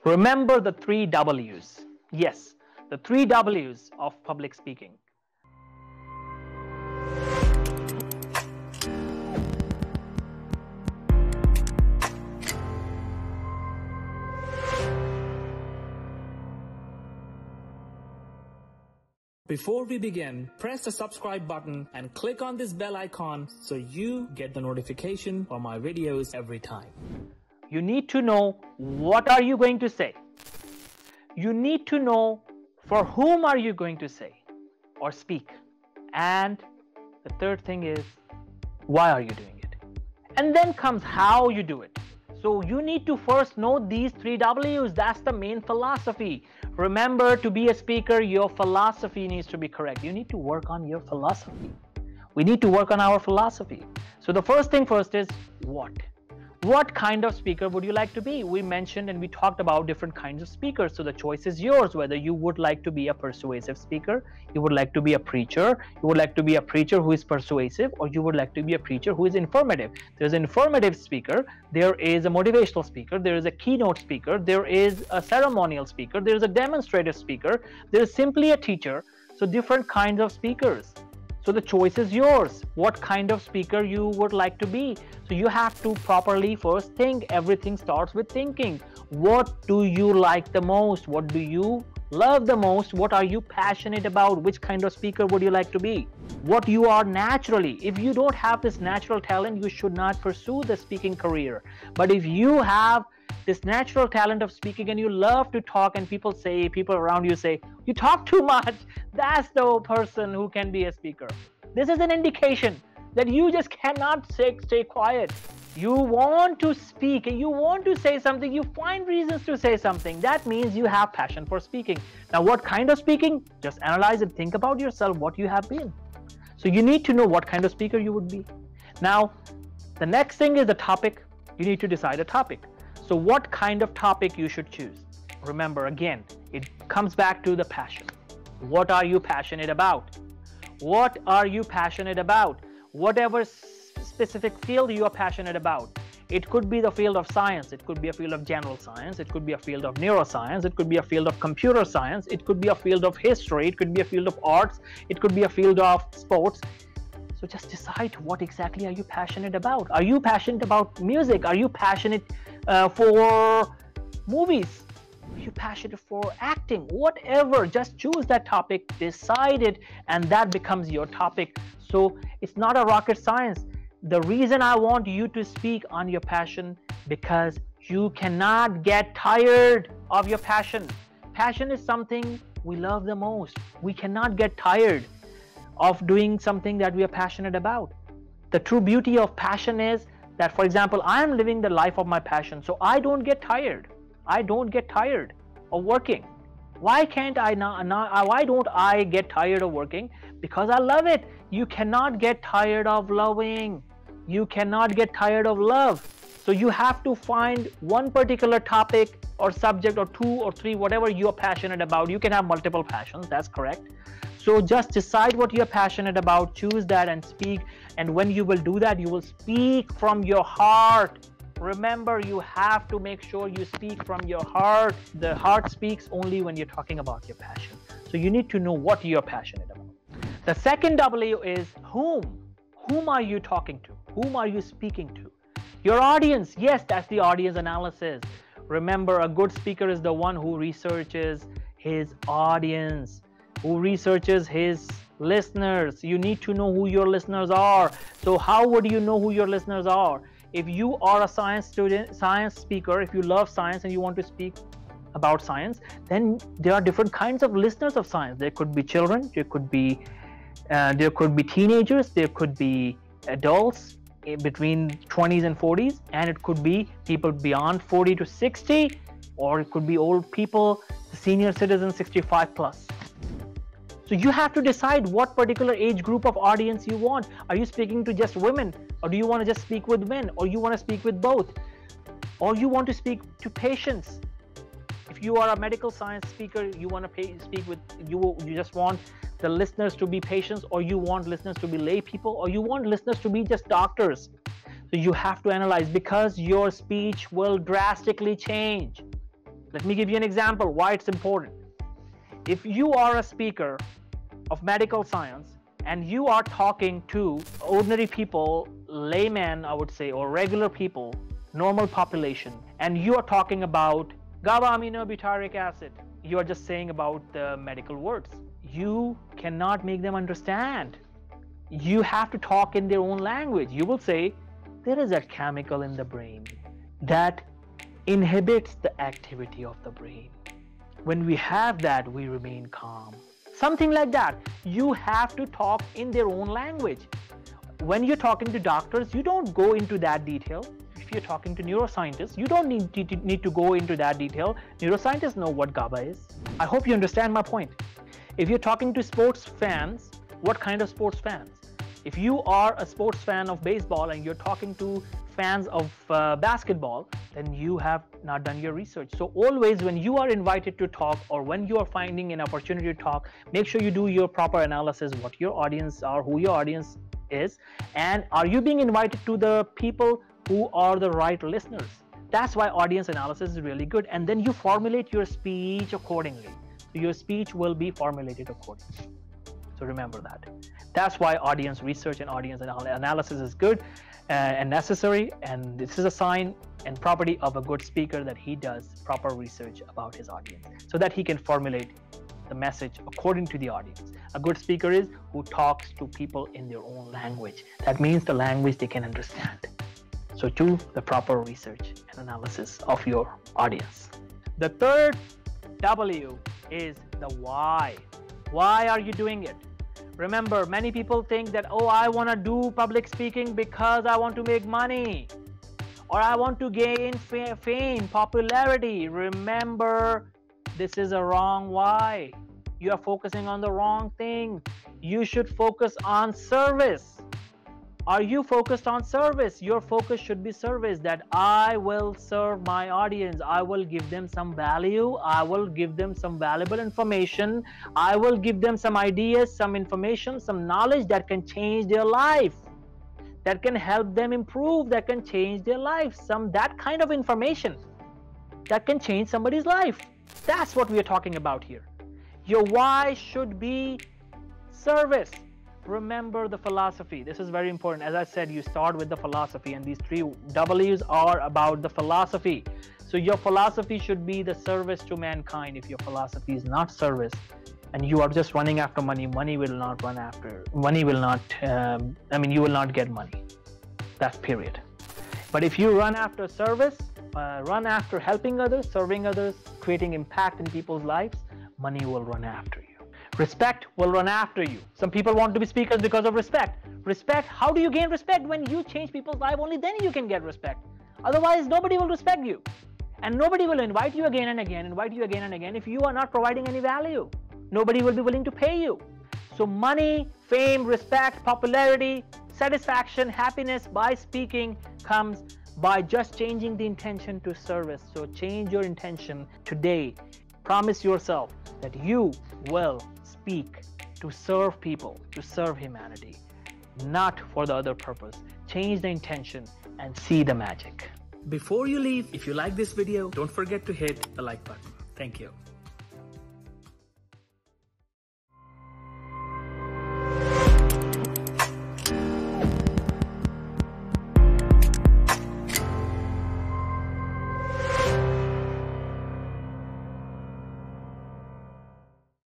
Remember the 3 Ws. Yes, the 3 Ws of public speaking. Before we begin, press the subscribe button and click on this bell icon so you get the notification for my videos every time. You need to know what are you going to say. You need to know for whom are you going to say or speak. And the third thing is, why are you doing it? And then comes how you do it. So you need to first know these 3 Ws. That's the main philosophy. Remember, to be a speaker, your philosophy needs to be correct. You need to work on your philosophy. We need to work on our philosophy. So the first thing first is what? What kind of speaker would you like to be? We mentioned and we talked about different kinds of speakers. So the choice is yours, whether you would like to be a persuasive speaker, you would like to be a preacher, you would like to be a preacher who is persuasive, or you would like to be a preacher who is informative. There's an informative speaker, there is a motivational speaker, there is a keynote speaker, there is a ceremonial speaker, there is a demonstrative speaker, there is simply a teacher. So different kinds of speakers. So the choice is yours, what kind of speaker you would like to be. So you have to properly first think. Everything starts with thinking. What do you like the most? What do you love the most? What are you passionate about? Which kind of speaker would you like to be? What you are naturally. If you don't have this natural talent, you should not pursue the speaking career. But if you have this natural talent of speaking and you love to talk, and people around you say, you talk too much, that's the person who can be a speaker. This is an indication that you just cannot stay quiet. You want to speak and you want to say something, you find reasons to say something. That means you have passion for speaking. Now, what kind of speaking? Just analyze and think about yourself, what you have been. So you need to know what kind of speaker you would be. Now, the next thing is the topic. You need to decide a topic. So what kind of topic you should choose? Remember, again, it comes back to the passion. What are you passionate about? What are you passionate about? Whatever specific field you are passionate about. It could be the field of science. It could be a field of general science. It could be a field of neuroscience. It could be a field of computer science. It could be a field of history. It could be a field of arts. It could be a field of sports. So just decide what exactly are you passionate about. Are you passionate about music? Are you passionate for movies? Are you passionate for acting? Whatever, just choose that topic, decide it, and that becomes your topic. So it's not a rocket science. The reason I want you to speak on your passion, because you cannot get tired of your passion. Passion is something we love the most. We cannot get tired of doing something that we are passionate about. The true beauty of passion is that, for example, I am living the life of my passion, so I don't get tired. I don't get tired of working. Why can't I why don't I get tired of working? Because I love it. You cannot get tired of loving. You cannot get tired of love. So you have to find one particular topic or subject or 2 or 3, whatever you are passionate about. You can have multiple passions, that's correct. So just decide what you're passionate about, choose that and speak. And when you will do that, you will speak from your heart. Remember, you have to make sure you speak from your heart. The heart speaks only when you're talking about your passion. So you need to know what you're passionate about. The second W is whom. Whom are you talking to? Whom are you speaking to? Your audience. Yes, that's the audience analysis. Remember, a good speaker is the one who researches his audience, who researches his listeners. You need to know who your listeners are. So how would you know who your listeners are? If you are a science student, science speaker, if you love science and you want to speak about science, then there are different kinds of listeners of science. There could be children, there could be teenagers, there could be adults between 20s and 40s, and it could be people beyond 40 to 60, or it could be old people, senior citizens, 65 plus. So you have to decide what particular age group of audience you want. Are you speaking to just women, or do you want to just speak with men, or you want to speak with both, or you want to speak to patients? If you are a medical science speaker, you want to speak with, you just want the listeners to be patients, or you want listeners to be lay people, or you want listeners to be just doctors. So you have to analyze, because your speech will drastically change. Let me give you an example why it's important. If you are a speaker of medical science and you are talking to ordinary people, laymen, I would say, or regular people, normal population, and you are talking about 𝗪'𝗀 𝗪𝗂𝗪, you are just saying about the medical words. You cannot make them understand. You have to talk in their own language. You will say, there is a chemical in the brain that inhibits the activity of the brain. When we have that, we remain calm. Something like that. You have to talk in their own language. When you're talking to doctors, you don't go into that detail. If you're talking to neuroscientists, you don't need to go into that detail. Neuroscientists know what GABA is. I hope you understand my point. If you're talking to sports fans, what kind of sports fans? If you are a sports fan of baseball and you're talking to fans of basketball, then you have not done your research. So always when you are invited to talk or when you are finding an opportunity to talk, make sure you do your proper analysis, what your audience are, who your audience is, and are you being invited to the people who are the right listeners. That's why audience analysis is really good. And then you formulate your speech accordingly. So your speech will be formulated accordingly. So remember that. That's why audience research and audience analysis is good and necessary. And this is a sign and property of a good speaker, that he does proper research about his audience so that he can formulate the message according to the audience. A good speaker is who talks to people in their own language. That means the language they can understand. So do the proper research and analysis of your audience. The third W is the why. Why are you doing it? Remember, many people think that, oh, I want to do public speaking because I want to make money, or I want to gain fame, popularity. Remember, this is a wrong why. You are focusing on the wrong thing. You should focus on service. Are you focused on service? Your focus should be service, that I will serve my audience. I will give them some value. I will give them some valuable information. I will give them some ideas, some information, some knowledge that can change their life, that can help them improve, that can change their life. That kind of information that can change somebody's life. That's what we are talking about here. Your why should be service. Remember the philosophy. This is very important. As I said, you start with the philosophy, and these three W's are about the philosophy. So your philosophy should be the service to mankind. If your philosophy is not service and you are just running after money, money will not run after. Money will not, you will not get money. That's period. But if you run after service, run after helping others, serving others, creating impact in people's lives, money will run after you. Respect will run after you. Some people want to be speakers because of respect. Respect, how do you gain respect? When you change people's life, only then you can get respect. Otherwise, nobody will respect you. And nobody will invite you again and again, if you are not providing any value. Nobody will be willing to pay you. So money, fame, respect, popularity, satisfaction, happiness by speaking comes by just changing the intention to service. So change your intention today. Promise yourself that you will speak to serve people, to serve humanity, not for the other purpose. Change the intention and see the magic. Before you leave, if you like this video, don't forget to hit the like button. Thank you.